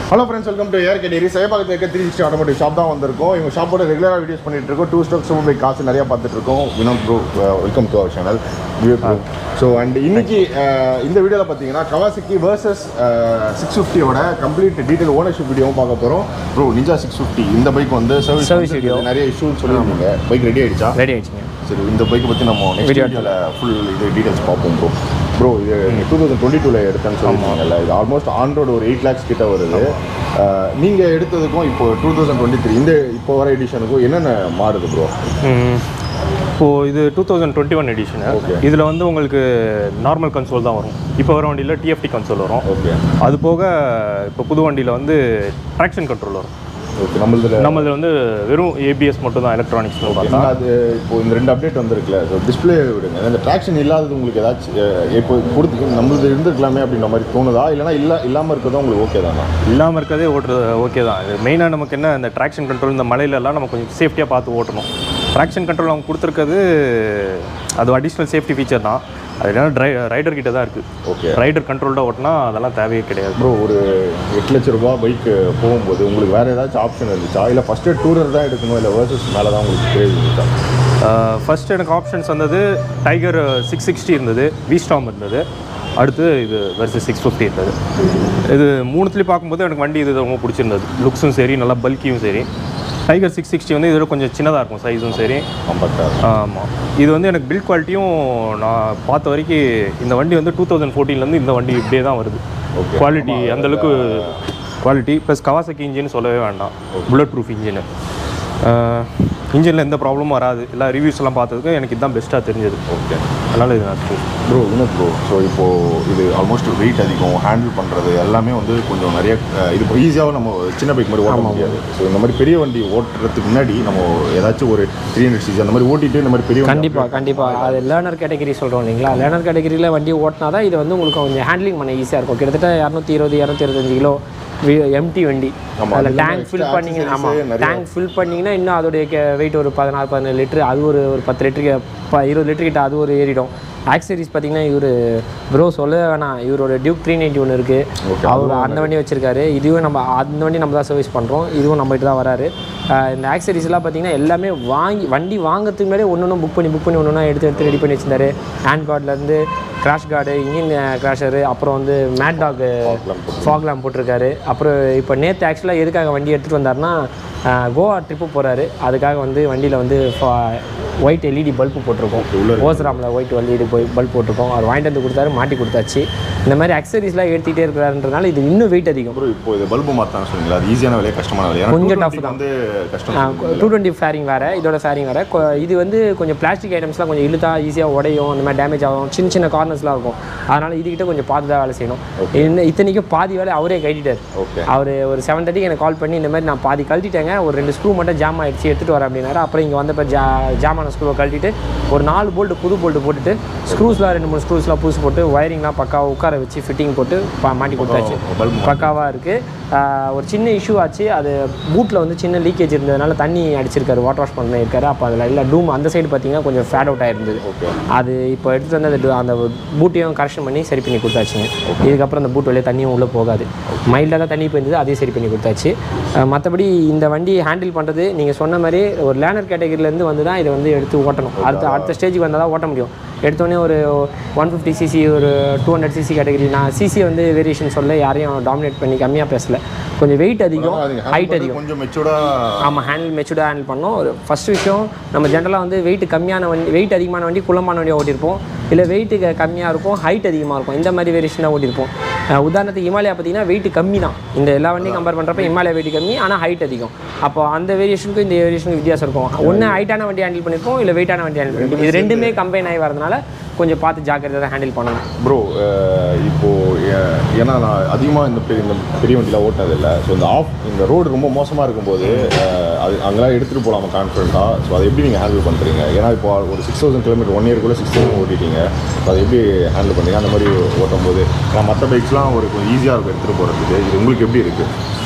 Hello friends, welcome to ARK Diaries. Sayapakathu irukka 360 Automotive shop தான் வந்திருக்கோம். இவங்க ஷாப்போட ரெகுலரா வீடியோஸ் பண்ணிட்டு இருக்கோம். 2 ஸ்டாக் சூப்பர் பைக் காசு நிறைய பார்த்துட்டு இருக்கோம். Vinod bro, welcome to our channel. So and இன்னைக்கு இந்த வீடியோவில் பார்த்தீங்கன்னா Kawasaki Versus 650 ஓட கம்ப்ளீட் டீடைல் ஓனர்ஷிப் வீடியோவும் பார்க்க போகிறோம். ப்ரோ நிஞ்சா 650 இந்த பைக் வந்து சர்வீஸ் வீடியோ நிறைய இஷ்யூன்னு சொல்லியிருந்தீங்க. பைக் ரெடி ஆகிடுச்சா? ரெடி ஆகிடுச்சிங்க. சரி, இந்த பைக்கை பற்றி நம்ம நெக்ஸ்ட் வீடியோவில் ஃபுல் இது டீடைல்ஸ் பார்ப்போம் ப்ரோ. ப்ரோ இது 2022 எடுத்தேன்னு சொல்லியிருந்தாங்கல்ல, இது ஆல்மோஸ்ட் ஆன் ரோடு ஒரு 8 lakhs கிட்ட வருது. நீங்கள் எடுத்ததுக்கும் இப்போ 2023 இந்த இப்போ வர எடிஷனுக்கும் என்னென்ன மாறுது ப்ரோ? இப்போது இது 2021 எடிஷனு. இதில் வந்து உங்களுக்கு நார்மல் கன்சோல் தான் வரும். இப்போ வர வண்டியில் டிஎஃப்டி கன்சோல் வரும். ஓகே. அது போக இப்போ புது வண்டியில் வந்து ட்ராக்ஷன் கண்ட்ரோல் வரும். ஓகே. நம்மளது வந்து வெறும் ஏபிஎஸ் மட்டும் தான் எலக்ட்ரானிக்ஸ். அது இப்போ இந்த 2 அப்டேட் வந்திருக்குல்ல, ஸோ டிஸ்பிளே விடுங்க. இந்த ட்ராக்ஷன் இல்லாதது உங்களுக்கு ஏதாச்சும் இப்போ கொடுத்து நம்மளது இருந்துருக்கலாமே அப்படின்ற மாதிரி தோணுதா? இல்லைனா இல்லாமல் இருக்கிறதா உங்களுக்கு ஓகே தானா? இல்லாமல் இருக்கிறதே ஓட்டுறது ஓகே தான். இது மெயினாக நமக்கு என்ன, இந்த ட்ராக்ஷன் கண்ட்ரோல் இந்த மலையிலலாம் நம்ம கொஞ்சம் சேஃப்டியாக பார்த்து ஓட்டணும். ட்ராக்ஷன் கண்ட்ரோல் அவங்க கொடுத்துருக்கிறது அது அடிஷ்னல் சேஃப்டி ஃபீச்சர் தான். அது என்னன்னா ரைடர் கிட்ட தான் இருக்குது. ஓகே. ரைடர் கண்ட்ரோல்டாக ஓட்டினா அதெல்லாம் தேவையே கிடையாது. ப்ரோ ஒரு 8 லட்ச ரூபா பைக்கு போகும்போது உங்களுக்கு வேறு ஏதாச்சும் ஆப்ஷன் இருந்துச்சா? இல்லை ஃபஸ்ட்டு டூரர் தான் எடுக்கணும், இல்லை வேர்சஸ் மேலே தான் உங்களுக்கு கிரேஸ் இருந்துச்சா? ஃபஸ்ட்டு எனக்கு ஆப்ஷன்ஸ் வந்தது டைகர் 660 இருந்தது, விஸ்டாம் இருந்தது, அடுத்து இது வெர்சஸ் 650 இருந்தது. இது மூணுத்துலேயும் பார்க்கும்போது எனக்கு வண்டி இது ரொம்ப பிடிச்சிருந்தது. லுக்ஸும் சரி, நல்லா பல்கியும் சரி. டைகர் 660 வந்து இதோட கொஞ்சம் சின்னதாக இருக்கும், சைஸும் சரி. ஆமாம். இது வந்து எனக்கு பில்ட் குவாலிட்டியும் நான் பார்த்த வரைக்கும் இந்த வண்டி வந்து 2014 இந்த வண்டி இப்படியே தான் வருது. குவாலிட்டி அந்தளவுக்கு குவாலிட்டி ப்ளஸ் Kawasaki இன்ஜின் சொல்லவே வேண்டாம். Bullet proof engine. இன்ஜினில் எந்த ப்ராப்ளமும் வராது. எல்லா ரிவ்யூஸ் எல்லாம் பார்த்ததுக்கு எனக்கு இதுதான் பெஸ்ட்டாக தெரிஞ்சது. ஓகே. அதனால் இது நான் ப்ரோ இன்னும் ப்ரோ. ஸோ இப்போது இது ஆல்மோஸ்ட் வெயிட் அதிகம், ஹேண்டில் பண்ணுறது எல்லாமே வந்து கொஞ்சம் நிறைய இது ஈஸியாக நம்ம சின்ன பைக் மாதிரி ஓட்ட முடியாது. ஸோ இந்த மாதிரி பெரிய வண்டி ஓட்டுறதுக்கு முன்னாடி நம்ம ஏதாச்சும் ஒரு 300cc அந்த மாதிரி ஓட்டிட்டு இந்த மாதிரி பெரிய கண்டிப்பாக அது லேர்னர் கேட்டகரி சொல்கிறோம் இல்லைங்களா? லேர்னர் கேட்டகரியில் வண்டி ஓட்டினா தான் இது வந்து உங்களுக்கு கொஞ்சம் ஹேண்ட்லிங் பண்ண ஈஸியாக இருக்கும். கிட்டத்தட்ட 220-225 கிலோ எம்டி வண்டி. அதில் டேங்க் ஃபில் பண்ணிங்க. ஆமாம், டேங்க் ஃபில் பண்ணிங்கன்னா இன்னும் அதோடைய வெயிட் ஒரு 16-17 லிட்டரு, அது ஒரு 10 லிட்டருக்கு 20 லிட்டர் கிட்ட அது ஒரு ஏறிடும். ஆக்சரிஸ் பார்த்தீங்கன்னா இவர் ப்ரோ சொல்லவே வேணாம், இவரோட டியூக் 390 ஒன்று இருக்குது. அவர் அந்த வண்டி வச்சுருக்காரு. இதுவும் நம்ம அந்த வண்டி நம்ம தான் சர்வீஸ் பண்ணுறோம். இதுவும் நம்மகிட்ட தான் வராரு. இந்த ஆக்சரிஸ்லாம் பார்த்தீங்கன்னா எல்லாமே வண்டி வாங்கிறதுக்கு முன்னாடியே ஒன்று புக் பண்ணி ஒன்று எடுத்து ரெடி பண்ணி வச்சுருந்தாரு. ஹேண்ட் கார்ட்லேருந்து கிராஷ் கார்டு, இன்ஜின் கிராஷரு, அப்புறம் வந்து மேட் டாக் ஃபாக் லேம்ப் போட்டிருக்காரு. அப்புறம் இப்போ நேற்று ஆக்சுவலாக எதுக்காக வண்டி எடுத்துகிட்டு வந்தார்னா கோவா ட்ரிப்பு போகிறாரு. அதுக்காக வந்து வண்டியில் வந்து ஒயிட் எல்இடி பல்பு போட்டிருக்கோம். ஓசராமில் ஒயிட் எல்இடி பல்ப் போட்டிருக்கோம். அவர் வாங்கிட்டு வந்து கொடுத்தாரு, மாட்டி கொடுத்தாச்சு. இந்த மாதிரி அக்சரிஸ்லாம் எடுத்துகிட்டே இருக்கிறாருன்றனால இது இன்னும் வெயிட் அதிகம். இப்போ இது பல்பு மாற்றான்னு சொன்னீங்களா? அது ஈஸியான வேலையா கஷ்டமான வேலையா? கொஞ்சம் டஃப் தான். 220 ஃபேரிங் வேறு, இதோட ஃபேரிங் வேறு. இது வந்து கொஞ்சம் பிளாஸ்டிக் ஐட்டம்ஸ்லாம் கொஞ்சம் இழுத்தா ஈஸியாக உடையும், அந்த மாதிரி டேமேஜ் ஆகும், சின்ன கார்னர்ஸ்லாம் இருக்கும். அதனால் இதுக்கிட்ட கொஞ்சம் பார்த்து தான் வேலை செய்யணும். இத்தனைக்கும் பாதி வேலை அவரே கட்டிட்டார். அவர் ஒரு 7:30 எனக்கு கால் பண்ணி இந்த மாதிரி நான் பாதி கழட்டிட்டேங்க, ஒரு 2 ஸ்க்ரூ மட்டும் ஜாம் ஆகிடுச்சு, எடுத்துகிட்டு வரேன் அப்படின்னாரு. அப்புறம் இங்கே வந்தப்போ ஜாமான ஸ்க்ரூவை கழட்டிட்டு ஒரு 4 போல்ட்டு புது போல்ட்டு போட்டுட்டு ஸ்க்ரூஸ்லாம் 2-3 ஸ்க்ரூஸ்லாம் புதுசு போட்டு ஒயரிங்லாம் பக்காவாக உட்கார வச்சு ஃபிட்டிங் போட்டு மாட்டி கொடுத்தாச்சு. பக்காவாக இருக்குது. ஒரு சின்ன இஷ்யூ ஆச்சு. அது பூட்டில் வந்து சின்ன லீக்கேஜ் இருந்ததுனால தண்ணி அடிச்சிருக்காரு, வாட்டர் வாஷ் பண்ண இருக்காரு. அப்போ அதில் இல்லை டூம் அந்த சைடு பார்த்தீங்கன்னா கொஞ்சம் ஃபேட் அவுட் ஆகிருந்தது. அது இப்போ எடுத்துகிட்டு வந்து அந்த பூட்டையும் கரெக்ஷன் பண்ணி சரி பண்ணி கொடுத்தாச்சுங்க. இதுக்கப்புறம் அந்த பூட் வழியே தண்ணியும் உள்ளே போகாது. மைல்டாக தான் தண்ணி போயிருந்தது, அதையும் சரி பண்ணி கொடுத்தாச்சு. மற்றபடி இந்த வண்டி ஹேண்டில் பண்ணுறது நீங்கள் சொன்ன மாதிரி ஒரு லேர்னர் கேட்டகரியிலேருந்து வந்து தான் இதை வந்து எடுத்து ஓட்டணும். அடுத்த ஸ்டேஜுக்கு வந்தால் தான் ஓட்ட முடியும். எடுத்தோடனே ஒரு 150cc ஒரு 200cc கேட்டகரி. நான் சிசி வந்து வேரியேஷன் சொல்ல யாரையும் டாமினேட் பண்ணி கம்மியாக பேசலை. கொஞ்சம் வெயிட் அதிகம், ஹைட் அதிகம். கொஞ்சம் மெச்சூர்டாக. ஆமாம், மெச்சூர்டாக ஹேண்டில் பண்ணோம். ஒரு ஃபஸ்ட் விஷயம், நம்ம ஜென்ரலாக வந்து வெயிட் அதிகமான வண்டி குள்ளமான வண்டியாக ஓட்டியிருப்போம். இல்லை வெயிட்டு கம்மியாக இருக்கும், ஹைட் அதிகமாக இருக்கும், இந்த மாதிரி வேரியேஷன் தான் ஓட்டியிருப்போம். உதாரணத்துக்கு இமாலயா பார்த்தீங்கன்னா வெயிட் கம்மி தான். இந்த எல்லா வண்டியும் கம்பேர் பண்ணுறப்ப இமாலயா வெயிட் கம்மி, ஆனால் ஹைட் அதிகம். அப்போ அந்த வேரியேஷனுக்கும் இந்த வேரியேஷனுக்கு வித்தியாசம் இருக்கும். ஒன்று ஹைட்டான வண்டி ஹேண்டில் பண்ணியிருப்போம், இல்லை வெயிட்டான வண்டி ஹேண்டில் பண்ணியிருப்போம். இது ரெண்டுமே கம்பைன் ஆகி வரதுனால கொஞ்சம் பார்த்து ஜாக்கிரதை தான் ஹேண்டில் பண்ணணும் ப்ரோ. இப்போது ஏன்னா நான் அதிகமாக இந்த பெரிய வண்டியில் ஓட்டினதில்லை. ஸோ இந்த ரோடு ரொம்ப மோசமாக இருக்கும்போது அது அங்கெல்லாம் எடுத்துகிட்டு போகலாமா கான்ஃபிடண்ட்டாக? ஸோ அதை எப்படி நீங்கள் ஹேண்டில் பண்ணுறீங்க? ஏன்னா இப்போ ஒரு 6000 கிலோமீட்டர் 1 இயர்க்குள்ளே 6000 ஓட்டிட்டீங்க. ஸோ அதை எப்படி ஹேண்டில் பண்ணுறீங்க அந்த மாதிரி ஓட்டும் போது? மற்ற பைக்ஸ்லாம் ஒரு கொஞ்சம் ஈஸியாக இருக்கும் எடுத்துகிட்டு போகிறதுக்கு. இது உங்களுக்கு எப்படி இருக்குது?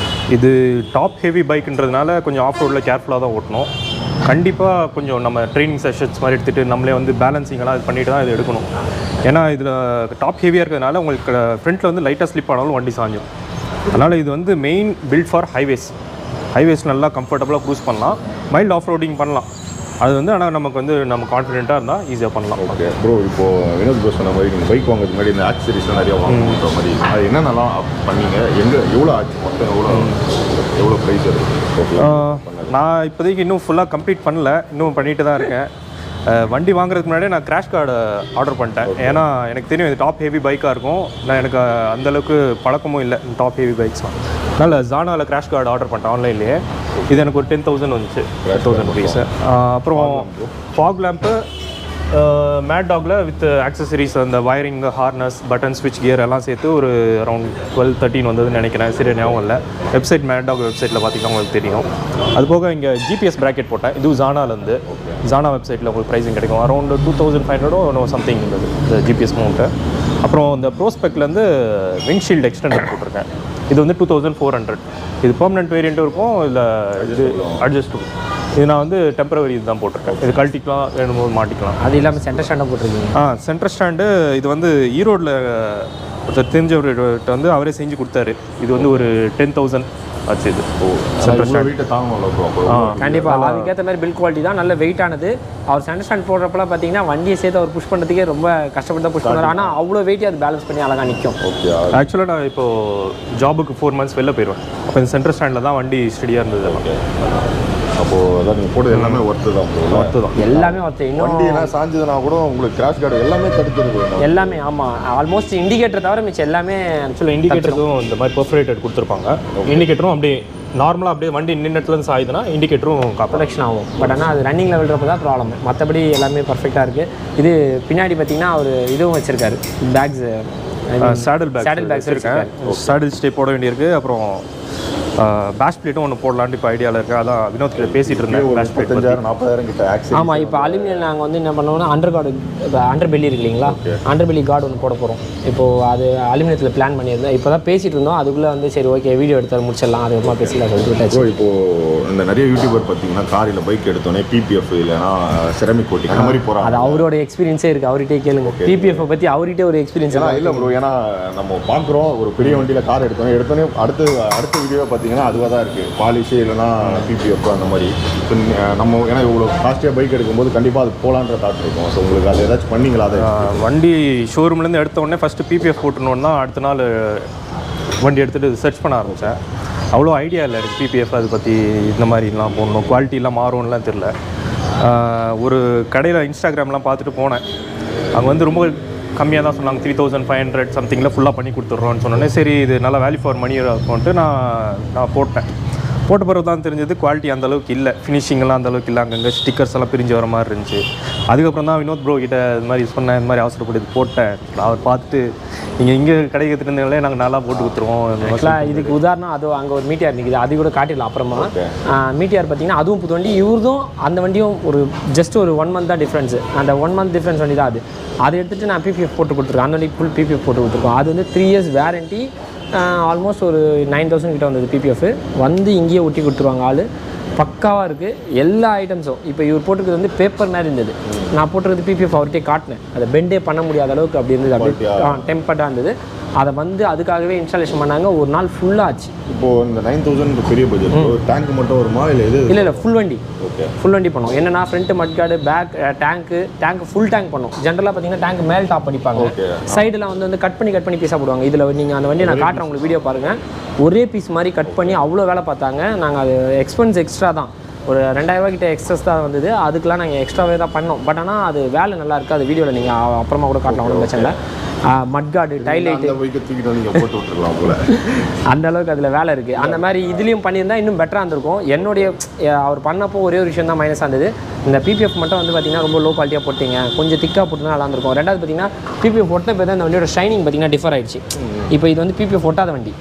இது டாப் ஹெவி பைக்குன்றதுனால கொஞ்சம் ஆஃப் ரோடில் கேர்ஃபுல்லாக தான் ஓட்டணும். கண்டிப்பாக கொஞ்சம் நம்ம ட்ரைனிங் செஷன்ஸ் மாதிரி எடுத்துகிட்டு நம்மளே வந்து பேலன்சிங்கெல்லாம் இது பண்ணிட்டு தான் இது எடுக்கணும். ஏன்னா இதில் டாப் ஹெவியாக இருக்கிறதுனால உங்களுக்கு ஃப்ரண்ட்டில் வந்து லைட்டாக ஸ்லிப் ஆனாலும் வண்டி சாஞ்சிடும். அதனால் இது வந்து மெயின் பில்ட் ஃபார் ஹைவேஸ் நல்லா கம்ஃபர்டபுளாக க்ரூஸ் பண்ணலாம், மைல்டு ஆஃப் ரோடிங் பண்ணலாம். அது வந்து ஆனால் நமக்கு வந்து நம்ம கான்ஃபிடென்ட்டாக இருந்தால் ஈஸியாக பண்ணலாம். ஓகே ப்ரோ, இப்போது வினோத் ப்ரோ சொன்ன மாதிரி நீங்கள் பைக் வாங்குறதுக்கு முன்னாடி இந்த ஆக்சரிஸ்லாம் நிறையா வாங்கணுன்ற மாதிரி அது என்னென்னலாம் பண்ணீங்க, எவ்வளோ ஆச்சு, மொத்தம் எவ்வளோ ப்ரைஸ் இருக்குது? நான் இப்போதைக்கு இன்னும் ஃபுல்லாக கம்ப்ளீட் பண்ணல, இன்னும் பண்ணிட்டு தான் இருக்கேன். வண்டி வாங்குறதுக்கு முன்னாடியே நான் கிராஷ் கார்டு ஆர்டர் பண்ணிட்டேன். ஏன்னா எனக்கு தெரியும் இது டாப் ஹெவி பைக்காக இருக்கும். எனக்கு அந்தளவுக்கு பழக்கமும் இல்லை டாப் ஹெவி பைக்ஸ்லாம். அதனால் ஜானாவில் கிராஷ் கார்டு ஆர்டர் பண்ணிட்டேன் ஆன்லைன்லேயே. இது எனக்கு ஒரு 10,000 வந்துச்சு, 10,000 ருபீஸு. அப்புறம் ஃபாக் லேம்ப்பு மேட் டாகில் வித் ஆக்சசரிஸ், அந்த வயரிங், ஹார்னஸ், பட்டன், ஸ்விட்ச் கியர் எல்லாம் சேர்த்து ஒரு அரௌண்ட் 12-13 வந்ததுன்னு நினைக்கிறேன், சரி ஞாபகம் இல்லை. வெப்சைட் மேட் டாக் வெப்சைட்டில் பார்த்தீங்கன்னா உங்களுக்கு தெரியும். அது போக இங்கே ஜிபிஎஸ் ப்ராக்கெட் போட்டேன், இதுவும் ஜானாலேருந்து. ஜானா வெப்சைட்டில் உங்களுக்கு ப்ரைஸிங் கிடைக்கும், அரௌண்ட் 2,500 சம்திங் இருந்தது இந்த ஜிபிஎஸ் மவுண்ட்டு. அப்புறம் இந்த ப்ரோஸ்பெக்ட்லேருந்து விண்ட்ஷீல்டு எக்ஸ்டெண்டர் போட்டிருக்கேன், இது வந்து 2,400. இது பெர்மனெண்ட் வேரியண்ட்டும் இருக்கும், இல்லை இது அட்ஜஸ்டபிள். இது நான் வந்து டெம்பரவரி இதுதான் போட்டிருக்கேன். இது கழட்டிக்கலாம், வேணும்போது மாட்டிக்கலாம். அது இல்லாமல் சென்டர் ஸ்டாண்டாக போட்டிருக்கீங்க? சென்டர் ஸ்டாண்டு இது வந்து ஈரோடில் ஒருத்தர் தெரிஞ்சவர்கிட்ட வந்து அவரே செஞ்சு கொடுத்தாரு. இது வந்து ஒரு 10,000 ஆச்சு. இது சென்டர் ஸ்டாண்ட் வீட்டை தாங்க கண்டிப்பாக அதுக்கேற்ற மாதிரி பில் குவாலிட்டி தான், நல்ல வெயிட்டானது. அவர் சென்டர் ஸ்டாண்ட் போடுறப்பெல்லாம் பார்த்தீங்கன்னா வண்டியை சேர்த்து அவர் புஷ் பண்ணுறதுக்கே ரொம்ப கஷ்டப்பட்டு தான் புஷ் பண்ணுறாரு. ஆனால் அவ்வளோ வெயிட்டே அது பேலன்ஸ் பண்ணி அழகாக நிற்கும். ஓகே. ஆக்சுவலாக நான் இப்போது ஜாபுக்கு 4 months வெளில போயிடுவேன். அப்போ இந்த சென்டர் ஸ்டாண்டில் தான் வண்டி ஸ்டடியாக இருந்தது. அப்போது அதான் நீங்கள் போடுறது எல்லாமே ஒர்த்து தான் எல்லாமே ஒர்த்து. இன்னும் வண்டி என்ன சாஞ்சதுனா கூட உங்களுக்கு கிராஷ் கார்டு எல்லாமே தடுத்துருக்கு எல்லாமே. ஆமாம், ஆல்மோஸ்ட் இண்டிகேட்டர் தவிர மிச்சம் எல்லாமே. ஆக்சுவலாக இண்டிகேட்டரும் இந்த மாதிரி பெர்ஃபரேட்டட் கொடுத்துருப்பாங்க. இண்டிகேட்டரும் அப்படியே நார்மலாக அப்படியே வண்டி நின்னத்துலேருந்து சாயுதுன்னா இண்டிகேட்டரும் ப்ரொடெக்ஷன் ஆகும். பட் ஆனால் அது ரன்னிங் லெவல்றப்ப தான் ப்ராப்ளம். மற்றபடி எல்லாமே பர்ஃபெக்டாக இருக்குது. இது பின்னாடி பார்த்தீங்கன்னா அவர் இதுவும் வச்சுருக்காரு, பேக்ஸ், சேடல் பேக்ஸ் இருக்கேன். சேடல் ஸ்டே போட வேண்டியிருக்கு. அப்புறம் பேஷ் பிளேட்டும் ஒன்று போடலான்ட்டு இப்போ ஐடியாவில் இருக்குது. அதான் வினோத் கிட்ட பேசிகிட்டு இருந்தேன். 35,000-40,000 கிட்ட ஆக்சிடென்ட். ஆமாம், இப்போ அலுமினியம் நாங்கள் வந்து என்ன பண்ணுவோம்னா அண்டர் பெல்லி இருக்கு இல்லைங்களா, அண்டர் பெல்லி கார்டு ஒன்று போட போகிறோம். இப்போது அது அலுமினியத்தில் பிளான் பண்ணியிருந்தோம். இப்போ தான் பேசிகிட்டு இருந்தோம். அதுக்குள்ளே வந்து சரி ஓகே வீடியோ எடுத்து முடிச்சிடலாம், அதுக்கப்புறமா பேசிக்கலாம் சொல்லிட்டு விட்டாச்சு. இப்போது இந்த நிறைய யூடியூபர் பார்த்தீங்கன்னா காரில் பைக் எடுத்தோன்னே பிபிஎஃப் இல்லைனா செரமிக் கோட்டிங் அந்த மாதிரி போகிறாங்க. அது அவரோட எக்ஸ்பீரியன்ஸே இருக்குது, அவர்கிட்டே கேளுங்க. பிபிஎஃப் பற்றி அவர்கிட்டே ஒரு எக்ஸ்பீரியன்ஸ் இல்லை ப்ரோ. ஏன்னா நம்ம பார்க்குறோம் ஒரு பெரிய வண்டியில் கார் எடுத்தோன்னே அடுத்த வீடியோ பார்த்தீங்கன்னா அதுவாக தான் இருக்குது, பாலிஷு இல்லைனா பிபிஎஃப் அந்த மாதிரி. இப்போ நம்ம ஏன்னா இவ்வளோ காஸ்ட்டியாக பைக் எடுக்கும்போது கண்டிப்பாக அது போகலான்ற தாட் இருக்கும். ஸோ உங்களுக்கு அது ஏதாச்சும் பண்ணிங்களா? அதை வண்டி ஷோரூம்லேருந்து எடுத்த உடனே ஃபஸ்ட்டு பிபிஎஃப் போட்டணுன்னு தான் அடுத்த நாள் வண்டி எடுத்துகிட்டு சர்ச் பண்ண ஆரம்பித்தேன். அவ்வளோ ஐடியா இல்லை எனக்கு பிபிஎஃப் அதை பற்றி, இந்த மாதிரிலாம் போடணும், குவாலிட்டிலாம் மாறும்லாம் தெரில. ஒரு கடையில் இன்ஸ்டாகிராம்லாம் பார்த்துட்டு போனேன். அங்கே வந்து ரொம்ப கம்மியாக தான் சொன்னாங்க, 3,500 சம்திங்கில் ஃபுல்லாக பண்ணி கொடுத்துட்றோன்னு சொன்னோன்னே சரி இது நல்லா வேல்யூ ஃபார் மணி இருக்கும்ட்டு நான் போட்ட பிறகு தான் தெரிஞ்சது குவாலிட்டி அந்தளவுக்கு இல்லை, ஃபினிஷிங்லாம் அந்தளவுக்கு இல்லை. அங்கங்கே ஸ்டிக்கர்ஸ் எல்லாம் பிரிஞ்சு வர மாதிரி இருந்துச்சு. அதுக்கப்புறம் தான் வினோத் ப்ரோ கிட்ட இது மாதிரி சொன்னேன், இந்த மாதிரி அவசரப்பட்டு போட்டேன். அவர் பார்த்துட்டு நீங்கள் இங்கே கிடைக்கிறது இருந்தீங்களே நாங்கள் நல்லா போட்டு கொடுத்துருவோம். இதுக்கு உதாரணம் அது அங்கே ஒரு மீட்டியார் நிற்கிது, அது கூட காட்டிடலாம் அப்புறமா. மீட்டியார் பார்த்தீங்கன்னா அதுவும் புது வண்டி, இவர்தும் அந்த வண்டியும் ஒரு ஜஸ்ட் ஒரு 1 month தான் டிஃப்ரென்ஸு. அந்த 1 month டிஃப்ரென்ஸ் வண்டி தான் அது. அதை எடுத்துகிட்டு நான் பிபிஎஃப் போட்டு கொடுத்துருக்கேன். அந்த வண்டிக்கு ஃபுல் பிபிஎஃப் போட்டு கொடுத்துருக்கோம். அது வந்து 3 years வேரண்டி, ஆல்மோஸ்ட் ஒரு 9,000 கிட்ட வந்தது பிபிஎஃப். வந்து இங்கேயே ஒட்டி கொடுத்துருவாங்க. ஆள் பக்காவாக இருக்குது எல்லா ஐட்டம்ஸும். இப்போ இவர் போட்டுக்கிறது வந்து பேப்பர் மாதிரி இருந்தது, நான் போட்டுக்கிறது பிபிஎஃப் அவர்கிட்டே காட்டினேன். அதை பெண்டே பண்ண முடியாத அளவுக்கு அப்படி இருந்தது, அப்படி டெம்பர்டாக இருந்தது. அதை வந்து அதுக்காகவே இன்ஸ்டாலேஷன் பண்ணாங்க, ஒரு நாள் ஃபுல்லாக ஆச்சு. இப்போது இந்த 9,000 பெரிய பட்ஜெட், டேங்க் மட்டும் வருமா இல்லை இது? இல்லை ஃபுல் வண்டி. ஓகே, ஃபுல் வண்டி பண்ணோம். என்னன்னா front mudguard, back tank full tank பண்ணோம். ஜென்ரலாக பார்த்தீங்கன்னா டேங்க் மேல் டாப் பண்ணிப்பாங்க, சைடெலாம் வந்து கட் பண்ணி பீஸாக போடுவாங்க. இதில் நீங்கள் அந்த வண்டியை நான் காட்டுறேன் உங்களுக்கு, வீடியோ பாருங்கள். ஒரே பீஸ் மாதிரி கட் பண்ணி அவ்வளோ வேலை பார்த்தாங்க. நாங்கள் அது எக்ஸ்பென்ஸ் எக்ஸ்ட்ரா தான், ஒரு 2,000 கிட்ட எக்ஸ்ட்ரஸ் தான் வந்தது. அதுக்கெலாம் நாங்கள் எக்ஸ்ட்ராவே தான் பண்ணோம். பட் ஆனால் அது வேலை நல்லா இருக்குது. அது வீடியோவில் நீங்கள் அப்புறமா கூட காட்டலாம், ஒன்றும் பிரச்சனை இல்லை. மட்கார்டு, டைலைட்டு அந்த அளவுக்கு அதில் வேலை இருக்குது. அந்த மாதிரி இதுலேயும் பண்ணியிருந்தால் இன்னும் பெட்டராக இருந்திருக்கும். என்னுடைய அவர் பண்ணப்போ ஒரே ஒரு விஷயம் தான் மைனஸாக இருந்தது. இந்த பிபிஎஃப் மட்டும் வந்து பார்த்திங்கன்னா ரொம்ப லோ குவாலிட்டியாக போட்டிங்க, கொஞ்சம் திக்காக போட்டுனா நல்லா இருந்திருக்கும். ரெண்டாவது பார்த்திங்கன்னா பிபிஎஃப் போட்ட போய் தான் இந்த வண்டியோட ஷைனிங் பார்த்திங்கன்னா டிஃபர் ஆகிடுச்சு. இப்போ இது வந்து பிபிஎஃப் ஒட்டாத வண்டி.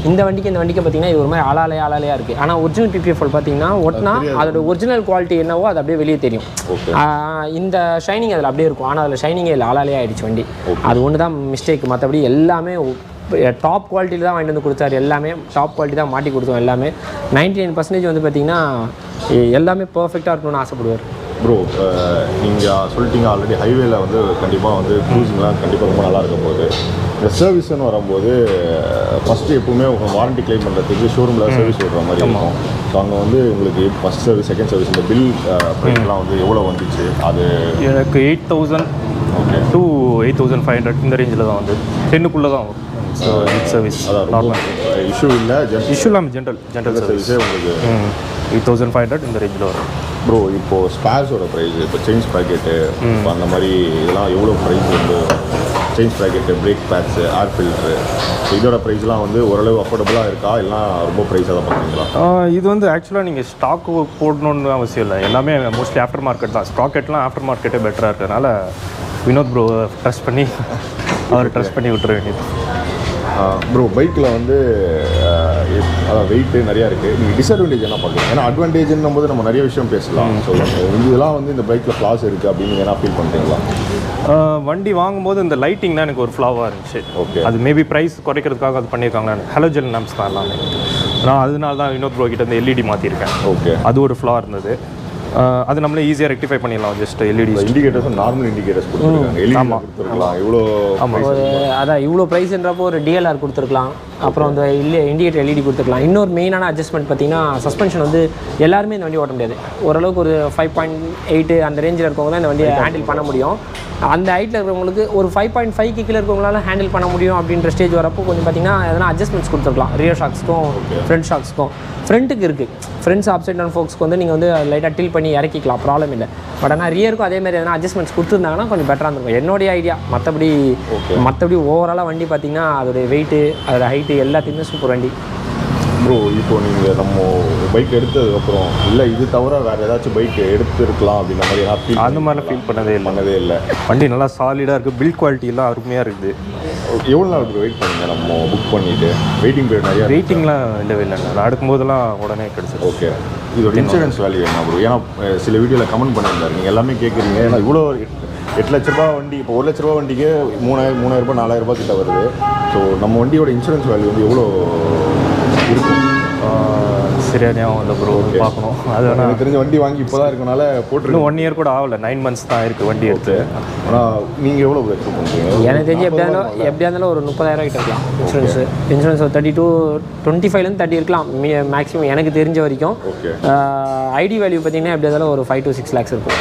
இந்த வண்டிக்கு பார்த்திங்கன்னா இது ஒரு மாதிரி அலாலையாக இருக்குது. ஆனால் ஒரிஜினல் பிபிஎஃப் பார்த்திங்கன்னா ஒட்டினா அதோட ஒரிஜினல் குவாலிட்டி என்னவோ அது அப்படியே வெளியே தெரியும். இந்த ஷைனிங் அதில் அப்படியே இருக்கும், ஆனால் அதில் ஷைனிங்கே இல்லை, அலாலையாக ஆகிடுச்சு வண்டி. அது ஒன்று தான் மிஸ்டேக். மற்றபடி எல்லாமே டாப் குவாலிட்டியில் தான் வாங்கிட்டு வந்து கொடுத்தாரு. எல்லாமே டாப் குவாலிட்டி தான் மாட்டி கொடுத்தோம். எல்லாமே 99% வந்து பார்த்திங்கன்னா எல்லாமே பர்ஃபெக்டாக இருக்கணும்னு ஆசைப்படுவார். ப்ரோ நீங்கள் சொல்லிட்டீங்க ஆல்ரெடி ஹைவேல வந்து கண்டிப்பாக வந்து க்ரூசிங்லாம் கண்டிப்பாக ரொம்ப நல்லா இருக்க போகுது. இந்த சர்வீஸ்ன்னு வரும்போது ஃபஸ்ட்டு எப்பவுமே உங்கள் வாரண்டி கிளைம் பண்ணுறதுக்கு ஷோரூமில் சர்வீஸ் விடுற மாதிரி இருக்கும். ஸோ அங்கே வந்து உங்களுக்கு ஃபஸ்ட் சர்வீஸ் செகண்ட் சர்வீஸ் இந்த பில் ப்ரைஸ்லாம் வந்து எவ்வளோ வந்துச்சு? அது எனக்கு 8,000 ஓகே to 8,500 இந்த ரேஞ்சில் தான் வந்து 10க்குள்ளே தான் வரும். ஸோ இட் சர்வீஸ் அதான் நார்மல் இஷ்யூ இல்லை, ஜஸ்ட் இஷ்யூ இல்லாமல் ஜென்ரல் சர்வீஸே உங்களுக்கு 8,500 இந்த ரேஞ்சில் வரும். ப்ரோ இப்போது ஸ்பேர்ஸோட ப்ரைஸ் இப்போ செயின் ஸ்ப்ராக்கெட்டு அந்த மாதிரி இதெல்லாம் எவ்வளோ ப்ரைஸ் வந்து செயின் ஸ்ப்ராக்கெட்டு, பிரேக் பேட்ஸு, ஏர் ஃபில்ட்ரு இதோட ப்ரைஸ்லாம் வந்து ஓரளவு அஃபோர்டபுளாக இருக்கா இல்லைனா ரொம்ப ப்ரைஸாக தான் பண்ணுறீங்களா? இது வந்து ஆக்சுவலாக நீங்கள் ஸ்டாக்கு போடணுன்னு அவசியம் இல்லை, எல்லாமே மோஸ்ட்லி ஆஃப்டர் மார்க்கெட் தான். ஸ்ப்ராக்கெட்லாம் ஆஃப்டர் மார்க்கெட்டே பெட்டராக இருக்கிறதுனால வினோத் ப்ரோ ட்ரஸ்ட் பண்ணி அவர் ட்ரஸ்ட் பண்ணி விட்டுற வேண்டியது. ப்ரோ பைக்கில் வந்து அதான் வெயிட்டு நிறையா இருக்குது. நீங்கள் டிஸ்அட்வான்டேஜ் என்ன பார்க்குறீங்க? ஏன்னா அட்வான்டேஜ்னும் போது நம்ம நிறைய விஷயம் பேசலாம். ஸோ இதெல்லாம் வந்து இந்த பைக்கில் ஃப்ளாஸ் இருக்குது அப்படின்னு என்ன ஃபீல் பண்ணுறீங்களா? வண்டி வாங்கும்போது இந்த லைட்டிங் தான் எனக்கு ஒரு ஃப்ளாவாக இருந்துச்சு. ஓகே, அது மேபி ப்ரைஸ் குறைக்கிறதுக்காக அது பண்ணியிருக்காங்களா, ஹலோஜன் லேம்ப்ஸ் தான் எல்லாமே. நான் அதனால தான் வினோத் ப்ரோ கிட்ட இந்த எல்இடி மாற்றிருக்கேன். ஓகே, அது ஒரு ஃப்ளா இருந்தது. அது நம்மளே ஈஸியாக ரெக்டிஃபை பண்ணிடலாம். ஜஸ்ட் எல்இடி இண்டிகேட்டர்ஸும் நார்மல் இண்டிகேட்டர்ஸ் கொடுத்துருக்காங்க. எல்இடி கொடுத்துருக்கலாம். இவ்வளோ அதான் இவ்வளோ ப்ரைஸ்ன்றப்போ ஒரு டிஎல்ஆர் கொடுத்துருக்கலாம். அப்புறம் அந்த இண்டிகேட்டர் எல்இடி கொடுத்துருக்கலாம். இன்னொரு மெயினான அட்ஜஸ்ட்மெண்ட் பார்த்தீங்கன்னா சஸ்பென்ஷன் வந்து எல்லாருமே இந்த வண்டி ஓட்ட முடியாது. ஓரளவுக்கு ஒரு 5.8 அந்த ரேஞ்சில் இருக்கவங்க தான் இந்த வண்டியை ஹேண்டில் பண்ண முடியும். அந்த ஹைட்டில் இருக்கிறவங்களுக்கு ஒரு 5.5 கீழே இருக்கிறவங்களால ஹேண்டில் பண்ண முடியும் அப்படின்ற ஸ்டேஜ் வரப்போ கொஞ்சம் பார்த்தீங்கன்னா எதனா அட்ஜஸ்ட்மெண்ட்ஸ் கொடுத்துருக்கலாம். Rear ஷாக்ஸ்க்கும் front ஷாக்ஸ்க்கும். ஃப்ரண்ட்டுக்கு இருக்குது, ஃப்ரண்ட்ஸ் அப்சைட் டவுன் ஃபோக்ஸ்க்கு வந்து நீங்கள் வந்து லைட்டாக டில் பண்ணி இறக்கிக்கலாம், ப்ராப்ளம் இல்லை. பட் ஆனால் ரியருக்கும் அதேமாதிரி எதனா அட்ஜஸ்ட்மெண்ட்ஸ் கொடுத்துருந்தாங்கன்னா கொஞ்சம் பெட்டராக இருந்திருக்கும் என்னுடைய ஐடியா. மற்றபடி ஓவராலாக வண்டி பார்த்தீங்கன்னா அதோடைய வெயிட்டு, அதோட ஹைட்டு எல்லாத்தையுமே சூப்பர் வண்டி. ப்ரோ இப்போ நீங்கள் நம்ம பைக் எடுத்ததுக்கப்புறம் இல்லை இது தவிர வேறு ஏதாச்சும் பைக் எடுத்துருக்கலாம் அப்படின்ற மாதிரி அந்த மாதிரிலாம் ஃபீல் பண்ணதே இல்லை. வண்டி நல்லா சாலிடாக இருக்குது, பில்ட் குவாலிட்டிலாம் அருமையாக இருக்குது. எவ்வளோ நாள் வெயிட் பண்ணுங்க நம்ம புக் பண்ணிவிட்டு? வெயிட்டிங் பீரியட் நிறையா? வெயிட்டிங்லாம் இல்லவே இல்லை, நான் எடுக்கும்போதெல்லாம் உடனே கிடச்சிது. ஓகே, இதோட இன்சூரன்ஸ் வேல்யூ என்ன ப்ரோ? ஏன்னா சில வீடியோவில் கமெண்ட் பண்ணியிருந்தாரு, நீங்கள் எல்லாமே கேட்குறீங்க. ஏன்னா இவ்வளோ 8 லட்ச ரூபா வண்டி, இப்போ 1 லட்ச ரூபா வண்டிக்கு 3,000 ரூபாய் 4,000 ரூபாய் கிட்ட வருது. ஸோ நம்ம வண்டியோட இன்சூரன்ஸ் வேல்யூ வந்து எவ்வளோ இருக்கும்? சரியா ஞாபகம் இல்லை ப்ரோ, பார்க்கணும். அது எனக்கு தெரிஞ்ச வண்டி வாங்கி இப்போ தான் இருக்கனால போட்டு 1 இயர் கூட ஆகலை, 9 months தான் இருக்குது வண்டி எடுத்து. ஆனால் நீங்கள் எவ்வளோ எக்ஸ்பெக்ட் பண்ணுறீங்க? எனக்கு தெரிஞ்சு எப்படியா இருந்தாலும் ஒரு 30,000 கிட்ட இருக்கலாம் இன்சூரன்ஸ் ஒரு 30 to 25லேருந்து 30 இருக்கலாம் மேக்ஸிமம் எனக்கு தெரிஞ்ச வரைக்கும். ஓகே, ஐடி வேல்யூ பார்த்தீங்கன்னா எப்படியா இருந்தாலும் ஒரு 5 to 6 lakhs இருக்கும்.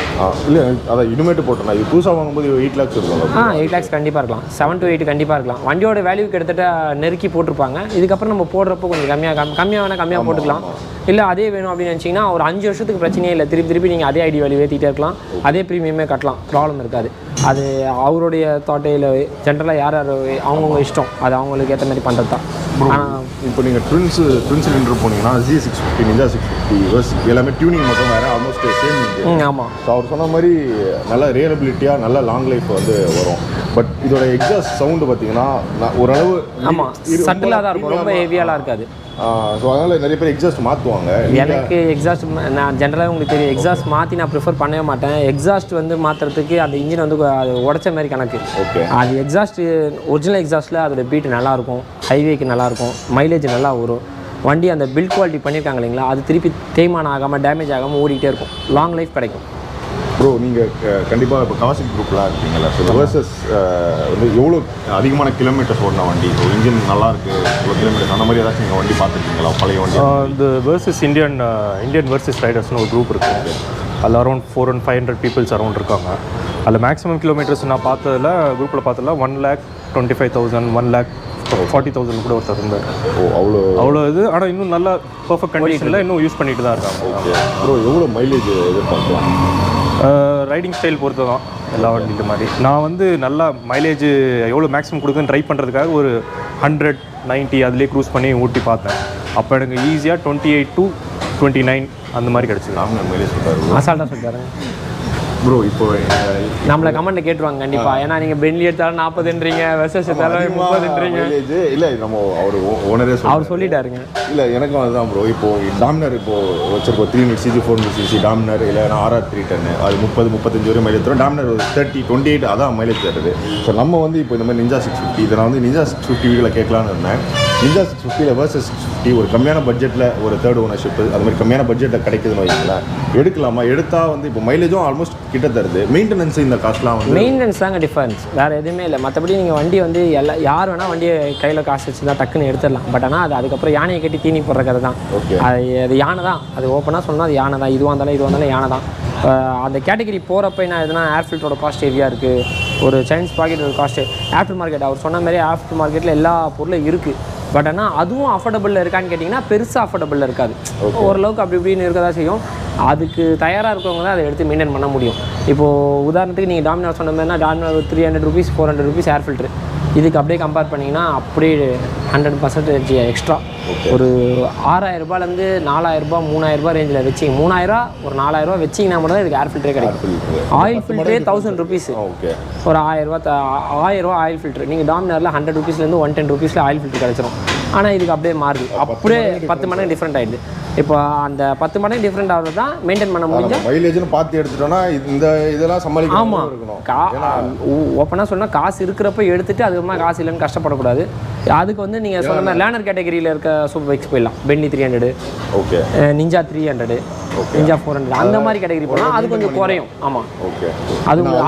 இல்லை அதான் இனிமேட்டு போட்டேன். இது புதுசாக வாங்கும்போது 8 lakhs இருக்கும். 8 lakhs கண்டிப்பாக இருக்கலாம், 7 to 8 கண்டிப்பாக இருக்கலாம். வண்டியோட வேல்யூ கிட்டத்தட்ட நெருக்கி போட்டிருப்பாங்க. இதுக்கப்புறம் நம்ம போடுறப்போ கொஞ்சம் கம்மியாக போட்டுக்கலாம். இல்லை அதே வேணும் அப்படின்னு நினச்சிங்கன்னா ஒரு 5 வருஷத்துக்கு பிரச்சனையே இல்லை. திருப்பி நீங்கள் அதே ஐடி வேல்யூ ஏற்றிட்டே இருக்கலாம், அதே ப்ரீமியமே கட்டலாம், ப்ராப்ளம் இருக்காது. அது அவருடைய தாட்டே இல்லை, ஜென்ரலாக யார் அவங்கவுங்க இஷ்டம், அது அவங்களுக்கு ஏற்ற மாதிரி பண்ணுறது தான். ஆனால் இப்போ நீங்கள் ட்வின் சிலிண்டர் போனீங்கன்னா Z650, நிஞ்சா 650 எல்லாமே டியூனிங் மட்டும் வேறு, ஆல்மோஸ்ட் சேம். ஆமாம், ஸோ அவர் சொன்ன மாதிரி நல்ல ரியலபிலிட்டியாக நல்ல லாங் லைஃப் வந்து வரும். பட் இதோட எக்ஸாஸ்ட் சவுண்டு பார்த்தீங்கன்னா ஓரளவு சட்டிலாக தான் இருக்கும், ரொம்ப ஹெவியாலாம் இருக்காது. ஸோ அதனால் நிறைய பேர் எக்ஸாஸ்ட் மாற்றுவாங்க. எனக்கு எக்ஸாஸ்ட் நான் ஜென்ரலாக உங்களுக்கு தெரியும், எக்ஸாஸ்ட் மாற்றி நான் ப்ரிஃபர் பண்ணவே மாட்டேன். எக்ஸாஸ்ட் வந்து மாற்றுறதுக்கு அந்த இன்ஜின் வந்து அது உடச்ச மாதிரி கணக்கு. ஓகே, அது எக்ஸாஸ்ட் ஒரிஜினல் எக்ஸாஸ்ட்டில் அதோட பீட்டு நல்லாயிருக்கும், ஹைவேக்கு நல்லாயிருக்கும், மைலேஜ் நல்லா வரும். வண்டி அந்த பில்ட் குவாலிட்டி பண்ணியிருக்காங்க இல்லைங்களா, அது திருப்பி தேய்மானம் ஆகாமல் டேமேஜ் ஆகாமல் ஓடிக்கிட்டே இருக்கும், லாங் லைஃப் கிடைக்கும். ப்ரோ நீங்கள் கண்டிப்பாக இப்போ கவாசாக்கி குரூப்லாம் இருக்கீங்களா? ஸோ வெர்சஸ் வந்து எவ்வளோ அதிகமான கிலோமீட்டர்ஸ் ஓடின வண்டி, ஸோ இன்ஜின் நல்லா இருக்குது, இவ்வளோ கிலோமீட்டர்ஸ் அந்த மாதிரி ஏதாச்சும் நீங்கள் வண்டி பார்த்துருக்கீங்களா பழைய வண்டி? இந்த வெர்சஸ் இந்தியன் வெர்சஸ் ரைடர்ஸ்னு ஒரு குரூப் இருக்குது. அதில் அரௌண்ட் 400-500 பீப்புள்ஸ் அரௌண்ட் இருக்காங்க. அதில் மேக்ஸிமம் கிலோமீட்டர்ஸ் நான் பார்த்ததில் குரூப்பில் பார்த்ததில் 1,25,000, 1,40,000 கூட ஒருத்தர் இருந்தார். அவ்வளோ இது. ஆனால் இன்னும் நல்லா பர்ஃபெக்ட் கண்டிஷனில் இன்னும் யூஸ் பண்ணிட்டு தான் இருக்காங்க. ஓகே ப்ரோ, எவ்வளோ மைலேஜ் எதிர்பார்க்கலாம்? ரைடிங் ஸ்டைல் பொறுத்து தான் எல்லா வண்டிட்டு மாதிரி. நான் வந்து நல்லா மைலேஜ் எவ்வளோ மேக்ஸிமம் கொடுக்குன்னு ட்ரை பண்ணுறதுக்காக ஒரு 100-90 அதிலே க்ரூஸ் பண்ணி ஊட்டி பார்த்தேன். அப்போ எனக்கு ஈஸியாக 28 to 29 அந்த மாதிரி கிடச்சிது. மைலேஜ் சொல்கிறாரு, அசால்ட்டாக சொல்கிறாரு ப்ரோ. இப்போ நம்மளை கமெண்ட்டில் கேட்டுருவாங்க கண்டிப்பாக. ஏன்னா நீங்கள் பென்லி எடுத்தாலும் 40ன்றீங்க, வெர்சஸ் எடுத்தாலும் 30ன்றீங்க. இல்லை நம்ம ஓனரே அவர் சொல்லிட்டாருங்க. இல்லை எனக்கும் அதுதான் ப்ரோ. இப்போது டாமினர் இப்போது வச்சிருக்கோம் 300 cc 400 cc டாமினர், இல்லை RR 310 அது 30-35 வரை மைலேஜ் தரும். டாமினர் 30-28 அதான் மைலேஜ் தருது. ஸோ நம்ம வந்து இப்போ இந்த மாதிரி நிஞ்சா 650 இதை நான் வந்து நிஞ்சா 650 வீடியோவில் கேட்கலான்னு இருந்தேன். நிஞ்சா 650 வர்சஸ் 650 ஒரு கம்மியான பட்ஜெட்டில் ஒரு தேர்ட் ஓனர்ஷிப் அது மாதிரி கம்மியான பட்ஜெட்டில் கிடைக்குதுன்னு வைங்களேன், எடுக்கலாமா? எடுத்தால் வந்து இப்போ மைலேஜும் ஆல்மோஸ்ட் கிட்ட தருது, மெயின்டெனன்ஸ் இந்த காஸ்ட்லாம் வந்து மெயின்டெனன்ஸ் தாங்க டிஃபரன்ஸ், வேறு எதுவுமே இல்லை. மற்றபடி நீங்கள் வண்டி வந்து யார் வேணால் வண்டியை கையில் காசு வச்சு தான் டக்குன்னு எடுத்துடலாம். பட் ஆனால் அது அதுக்கப்புறம் யானையை கட்டி தீனி போடுற கதை தான். ஓகே, அது யானை தான், அது ஓப்பனாக சொன்னால் அது யானை தான். இதுவாக இருந்தாலும் யானை தான். அந்த கேட்டகரி போகிறப்ப என்ன எதுனா ஏர் ஃபில்டரோட காஸ்ட் ஹெவியாக இருக்குது, ஒரு சைனீஸ் பாக்கெட்டோட காஸ்ட்டு, ஆஃப்டர் மார்க்கெட் அவர் சொன்ன மாதிரி ஆஃப்டர் மார்க்கெட்டில் எல்லா பொருளும் இருக்குது. பட் ஆனால் அதுவும் அஃபோர்டபுளில் இருக்கான்னு கேட்டிங்கன்னா பெருசாக அஃபோர்டபுளில் இருக்காது. ஓரளவுக்கு அப்படி இப்படின்னு இருக்க தான் செய்யும். அதுக்கு தயாராக இருக்கவங்க தான் அதை எடுத்து மெயின்டைன் பண்ண முடியும். இப்போது உதாரணத்துக்கு நீங்கள் டாமினார் சொன்ன மாதிரினா டாமினார் 300 rupees 400 rupees ஏர் ஃபில்ட்ரு, இதுக்கு அப்படியே கம்பேர் பண்ணிங்கன்னா அப்படியே 100% எக்ஸ்ட்ரா ஒரு 6000 ரூபாயிலேருந்து 4000 ரூபா 3000 ரூபா ரேஞ்சில் வச்சிங்க. 3000 ஒரு 4000 ரூபா வச்சிங்கன்னா மட்டும் தான் இதுக்கு ஏர் ஃபில்டரே கிடைக்கும். ஆயில் ஃபில்டரே 1000 rupees, ஒரு 1000 ரூபா ஆயில் ஃபில்ட்ரு. நீங்கள் டாமினாரில் 100 rupeesலேருந்து 110 rupeesல ஆயில் ஃபில்ட்ரு கிடச்சிரும். ஆனால் இதுக்கு அப்படியே மாறுது, அப்படியே 10 மடங்கு டிஃப்ரெண்ட் ஆகிடுது. இப்போ அந்த 10 மடங்கு டிஃப்ரெண்ட் ஆகுது தான் மெயின்டைன் பண்ண முடியும். மைலேஜ்னு பார்த்து எடுத்துட்டோம்னா இந்த இதெல்லாம் சமாளிக்க. ஆமாம், ஓப்பனாக சொன்னால் காசு இருக்கிறப்ப எடுத்துகிட்டு அதுக்கப்புறமா காசு இல்லைன்னு கஷ்டப்படக்கூடாது. அதுக்கு வந்து நீங்கள் சொன்ன மாதிரி லேர்னர் கேட்டகரியில் இருக்க சூப்பர் பைக்ஸ் போயிடலாம். பென்னி 300, ஓகே, நிஞ்சா 300, நிஞ்சா 400, அந்த மாதிரி கேட்டகரி போனால் அது கொஞ்சம் குறையும். ஆமாம், ஓகே,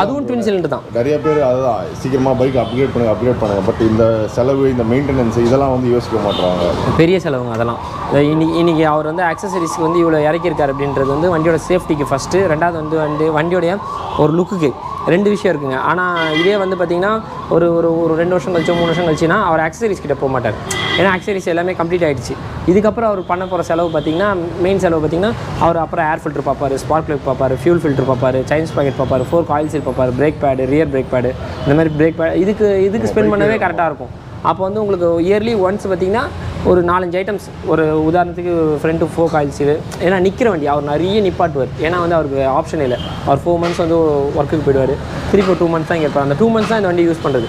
அதுவும் ட்வின் சிலிண்டர் தான். நிறைய பேர் அதுதான் சீக்கிரமாக பைக் அப்கிரேட் பண்ணுங்க. பட் இந்த செலவு, இந்த மெயின்டெனன்ஸ் இதெல்லாம் வந்து யோசிக்க மாட்டாங்க. பெரிய செலவுங்க அதெல்லாம். இன்னைக்கு அவர் வந்து அக்சசரிஸ்க்கு வந்து இவ்வளோ இறக்கியிருக்காரு அப்படின்றது வந்து வண்டியோட சேஃப்டிக்கு ஃபஸ்ட்டு, ரெண்டாவது வந்து வண்டியோடைய ஒரு லுக்குக்கு 2 விஷயம் இருக்குங்க. ஆனால் இதே வந்து பார்த்திங்கன்னா ஒரு ஒரு ஒரு 2 வருஷம் கழிச்சோ 3 வருஷம் கழிச்சுன்னா அவர் அக்சசரிஸ் கிட்ட போக மாட்டார். ஏன்னா அக்சசரிஸ் எல்லாமே கம்ப்ளீட் ஆகிடுச்சு. இதுக்கப்புறம் அவர் பண்ண போகிற செலவு பார்த்திங்கன்னா, மெயின் செலவு பார்த்திங்கன்னா, அவர் அப்புறம் ஏர் ஃபில்டர் பார்ப்பார், ஸ்பார்க் ப்ளக் பார்ப்பார், ஃபியூல் ஃபில்டர் பார்ப்பார், சைனீஸ் பாக்கெட் பார்ப்பார், 4 ஆயில் சீல் பார்ப்பார், brake pad, rear brake pad, இந்த மாதிரி பிரேக் பேடு இதுக்கு ஸ்பெண்ட் பண்ணவே கரெக்டாக இருக்கும். அப்போ வந்து உங்களுக்கு இயர்லி ஒன்ஸ் பார்த்திங்கன்னா ஒரு 4-5 ஐட்டம்ஸ், ஒரு உதாரணத்துக்கு ஃப்ரண்ட் 4 ஆயில் சீல், ஏன்னா நிற்கிற வண்டி அவர் நிறைய நிப்பாட்டுவார். ஏன்னா வந்து அவருக்கு ஆப்ஷன் இல்லை. அவர் 4 months வந்து ஒர்க்குக்கு போயிடுவார், திருப்பி 2 months தான் இங்கே இருப்பார். அந்த 2 months தான் இந்த வண்டி யூஸ் பண்ணுறது.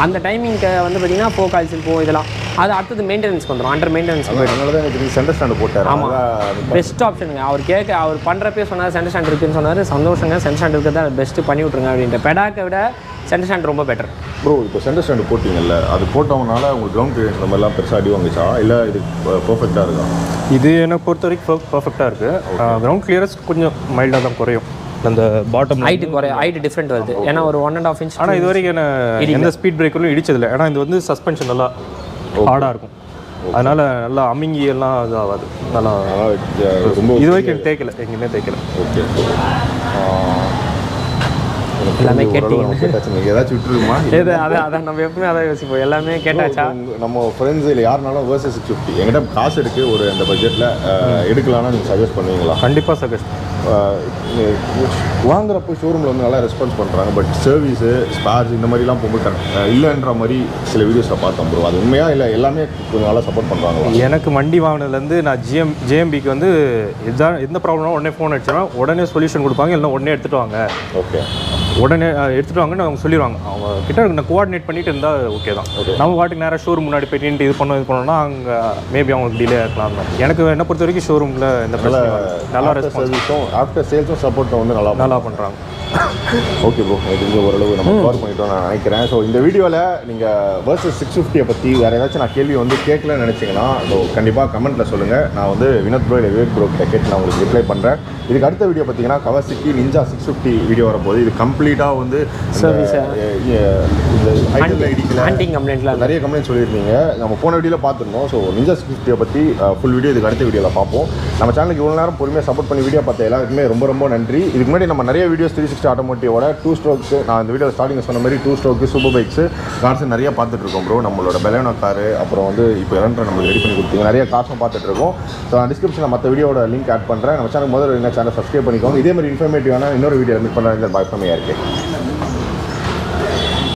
அந்த டைமிங்க்கு வந்து பார்த்திங்கன்னா 4 ஆயில் சீல் இதெல்லாம் அது அடுத்தது மெயின்டெனன்ஸ்க்கு வந்துடும், அண்டர் மெயின்டெனன்ஸ் போய்டும். அதனால தான் எனக்கு சென்டர் ஸ்டாண்டு போட்டார். ஆமாம், பெஸ்ட் ஆப்ஷனுங்க. அவர் பண்ணுறப்பே சொன்னார் சென்டர் ஸ்டாண்ட் இருக்குன்னு சொன்னார். சந்தோஷங்க, சென்டர் ஸ்டாண்ட் இருக்கிறது தான் பெஸ்ட்டு பண்ணி விட்ருங்க அப்படின்ட்டு. பெடாக்கை விட சென்டர் ஸ்டாண்ட் ரொம்ப பெட்டர். ப்ரோ, இப்போ சென்டர் ஸ்டாண்டு போட்டிங்கல்ல, அது போட்டவங்கனால உங்களுக்கு கிரவுண்ட் கிளியரன்ஸ் இந்த மாதிரிலாம் பெருசாக அடி வாங்கிச்சா, இல்லை இது பர்ஃபெக்டாக இருக்கா? இது என்னை பொறுத்த வரைக்கும் பர்ஃபெக்டாக இருக்குது. கிரவுண்ட் கிளியரன்ஸ் கொஞ்சம் மைல்டாக தான் குறையும். அந்த பாட்டம் ஹைட் டிஃப்ரெண்ட் வருது. ஏன்னா ஒரு 1.5 inch. ஆனால் இது வரைக்கும் என்ன எந்த ஸ்பீட் பிரேக்கரும் இடிச்சதில்லை. ஏன்னா இது வந்து சஸ்பென்ஷன் நல்லா ஹார்டாக இருக்கும். அதனால் நல்லா அமிங்கி எல்லாம் இது ஆகாது. நல்லா ரொம்ப இது வரைக்கும் தேய்க்கலை, எங்கேயுமே தேய்க்கலை. ஓகே, எல்லாமே கேட்டீங்க, ஏதாச்சும் விட்டுருக்குமா? அதான் நம்ம எப்பவுமே அதான் யோசிப்போம். எல்லாமே கேட்டாச்சா? நம்ம ஃப்ரெண்ட்ஸ் இல்லை யாருனாலும் வர்சஸ் 650 என்கிட்ட காசு இருக்குது, ஒரு அந்த பட்ஜெட்டில் எடுக்கலாம்னா நீங்கள் சஜஸ்ட் பண்ணுவீங்களா? கண்டிப்பாக சஜஸ்ட். வாங்குறப்போ ஷோரூமில் வந்து நல்லா ரெஸ்பான்ஸ் பண்ணுறாங்க. பட் சர்வீஸு, ஸ்பேர்ஸ் இந்த மாதிரிலாம் போகும்போது இல்லைன்ற மாதிரி சில வீடியோஸில் பார்த்தோம் ப்ரோ. அது உண்மையாக இல்லை எல்லாமே கொஞ்சம் நல்லா சப்போர்ட் பண்ணுறாங்க. எனக்கு வண்டி வாங்கினதுலேருந்து நான் ஜேஎம்பிக்கு வந்து இதுதான் எந்த ப்ராப்ளம்னா உடனே ஃபோன் அடிச்சோன்னா உடனே சொல்யூஷன் கொடுப்பாங்க. இல்லைனா உடனே எடுத்துகிட்டு வாங்க, ஓகே உடனே எடுத்துகிட்டு வாங்கன்னு அவங்க சொல்லிடுவாங்க. அவங்க கிட்ட நான் கோஆர்டினேட் பண்ணிட்டு இருந்தால் ஓகே தான். நம்ம வாட்டுக்கு நேராக ஷோரூம் முன்னாடி போயிட்டு இது பண்ணோம்னா அங்கே மேபி அவங்களுக்கு டிலே ஆகலாம். எனக்கு என்ன பொறுத்த வரைக்கும் ஷோரூமில் இந்த நல்லா ரெஸ்பான்ஸும் ஆஃப்டர் சேல்ஸும் சப்போர்ட்டும் வந்து நல்லா பண்ணுறாங்க. ஓகே ப்ரோ, இது ஓரளவு நம்ம கவர் பண்ணிட்டோம் நான் நினைக்கிறேன். ஸோ இந்த வீடியோவில் நீங்கள் வர்சஸ் 650 பற்றி வேறு ஏதாச்சும் நான் கேள்வி வந்து கேட்கலன்னு நினச்சிங்கன்னா ஸோ கண்டிப்பாக கமெண்ட்டில் சொல்லுங்கள். நான் வந்து வினோத் ப்ரோ இல்லை விவேக் ப்ரோ கிட்ட கேட்டு நான் உங்களுக்கு ரிப்ளை பண்ணுறேன். இதுக்கு அடுத்த வீடியோ பார்த்தீங்கன்னா கவாசாக்கி நிஞ்சா 650 வீடியோ வரப்போது. இது கம்ப்ளீட்டாக வந்து நிறைய கம்ப்ளைண்ட் சொல்லியிருந்தீங்க, நம்ம போன வீடியோவில் பார்த்துருந்தோம். ஸோ நிஞ்சா 650 பற்றி ஃபுல் வீடியோ இதுக்கு அடுத்த வீடியோவில் பார்ப்போம். நம்ம சேனலுக்கு இவ்வளோ நேரம் பொறுமையாக சப்போர்ட் பண்ணி வீடியோ பார்த்த எல்லாருக்குமே ரொம்ப ரொம்ப நன்றி. இதுக்கு முன்னாடி நம்ம நிறைய வீடியோஸ் 360 ஆட்டோமோட்டிவோட 2 ஸ்ட்ரோக்ஸ், நான் இந்த வீடியோ ஸ்டார்டிங் சொன்ன மாதிரி 2 ஸ்ட்ரோக்கு சூப்பர் பைக்ஸ் கார்ஸ் நிறைய பார்த்துட்டு இருக்கோம் ப்ரோ. நம்மளோட பெலேனோ காரு, அப்புறம் வந்து இப்போ எலன்ட்ரா நம்மளுக்கு ரெடி பண்ணி கொடுத்தீங்க, நிறைய கார்ஸும் பார்த்துட்டு இருக்கோம். ஸோ நான் டிஸ்கிரிப்ஷனில் மற்ற வீடியோட லிங்க் ஆட் பண்ணுறேன். நம்ம சேனல் முதல்ல என்ன சேனல் சப்ஸ்கிரைப் பண்ணிக்கோங்க. இதே மாதிரி இன்ஃபர்மேட்டிவான இன்னொரு வீடியோ மீட் பண்ணுறேன். Bye from ARK.